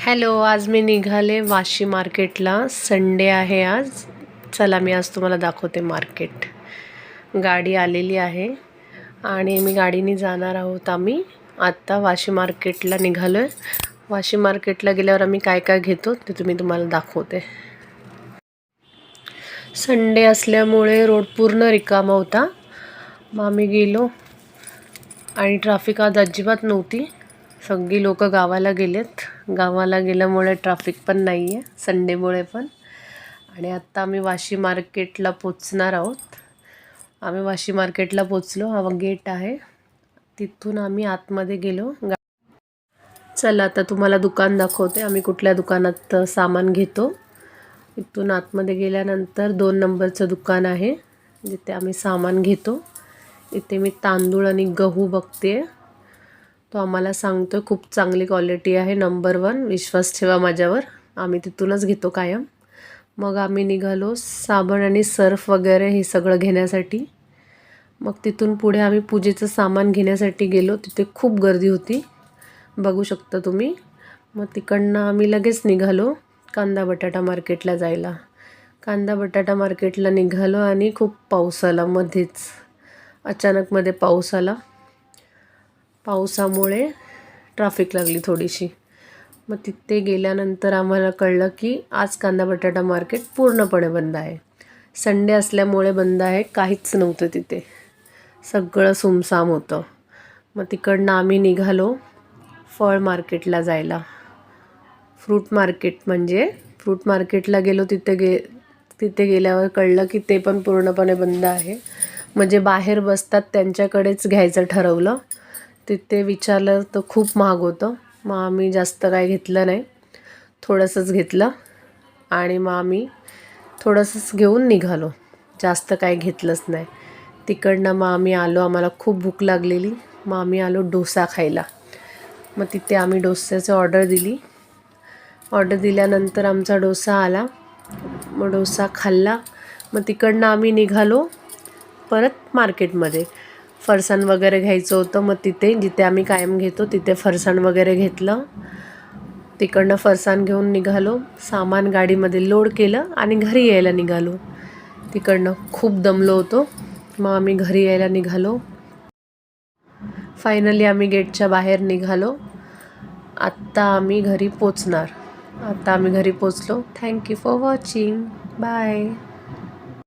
Hello, आज मी निघाले वाशी मार्केटला. संडे आहे आज. चला मी आज तुम्हाला दाखवते मार्केट. गाडी आलेली आहे आणि मी गाडीने जाणार आहोत. आम्ही आत्ता वाशी मार्केटला निघालो आहे. वाशी मार्केटला गेल्यावर आम्ही काय काय घेतो ते तुम्हाला दाखवते. संडे असल्यामुळे रोड पूर्ण रिकामा होता. मग आम्ही गेलो आणि ट्रॅफिक आज अजिबात नव्हती. सगळी लोक गावाला गेलेत. गावाला गेल्यामुळे ट्रॅफिक पण नाही आहे संडेमुळे पण. आणि आत्ता आम्ही वाशी मार्केटला पोचणार आहोत. आम्ही वाशी मार्केटला पोचलो. हा गेट आहे, तिथून आम्ही आतमध्ये गेलो. चला आता तुम्हाला दुकान दाखवते, आम्ही कुठल्या दुकानात सामान घेतो. इथून आतमध्ये गेल्यानंतर 2 नंबरचं दुकान आहे जिथे आम्ही सामान घेतो. इथे मी तांदूळ आणि गहू बघते. तो आम्हाला सांगतो खूप चांगली क्वालिटी आहे, नंबर 1, विश्वास ठेवा माझ्यावर. आम्ही तिथूनच घेतो कायम. मग आम्ही निघालो साबण आणि सर्फ वगैरे हे सगळं घेण्यासाठी. मग तिथून पुढे आम्ही पूजेचं सामान घेण्यासाठी गेलो. तिथे खूप गर्दी होती, बघू शकता तुम्ही. मग तिकडनं आम्ही लगेच निघालो कांदा बटाटा मार्केटला जायला. कांदा बटाटा मार्केटला निघालो आणि खूप पाऊस आला मध्येच. अचानकमध्ये पाऊस आला. पावसामुळे ट्रॅफिक लागली थोडीशी. मग तिथे गेल्यानंतर आम्हाला कळलं की आज कांदा बटाटा मार्केट पूर्णपणे बंद आहे. संडे असल्यामुळे बंद आहे. काहीच नव्हतं तिथे, सगळं सुमसाम होतं. मग तिकडनं आम्ही निघालो फळ मार्केटला जायला. फ्रूट मार्केटला गेलो. तिथे गेल्यावर कळलं की ते पण पूर्णपणे बंद आहे. म्हणजे बाहेर बसतात त्यांच्याकडेच घ्यायचं ठरवलं. तिथे विचारलं तर खूप महाग होतं. मग आम्ही जास्त काय घेतलं नाही, थोडंसंच घेतलं आणि मग आम्ही थोडंसंच घेऊन निघालो, जास्त काय घेतलंच नाही. तिकडनं मग आम्ही आलो. आम्हाला खूप भूक लागलेली. मग आम्ही आलो डोसा खायला. मग तिथे आम्ही डोस्याची ऑर्डर दिली. ऑर्डर दिल्यानंतर आमचा डोसा आला. मग डोसा खाल्ला. मग तिकडनं आम्ही निघालो परत मार्केटमध्ये. फरसाण वगैरे घ्यायचं होतं. मग जिथे आम्ही कायम घेतो तिथे फरसाण वगैरे घेतलं. तिकडनं फरसाण घेऊन निघालो. सामान गाडीमध्ये लोड केलं आणि घरी यायला निघालो. तिकडनं खूप दमलो होतो. मग आम्ही घरी यायला निघालो. फायनली आम्ही गेटच्या बाहेर निघालो. आत्ता आम्ही घरी पोचणार. आता आम्ही घरी पोचलो. Thank you for watching. बाय.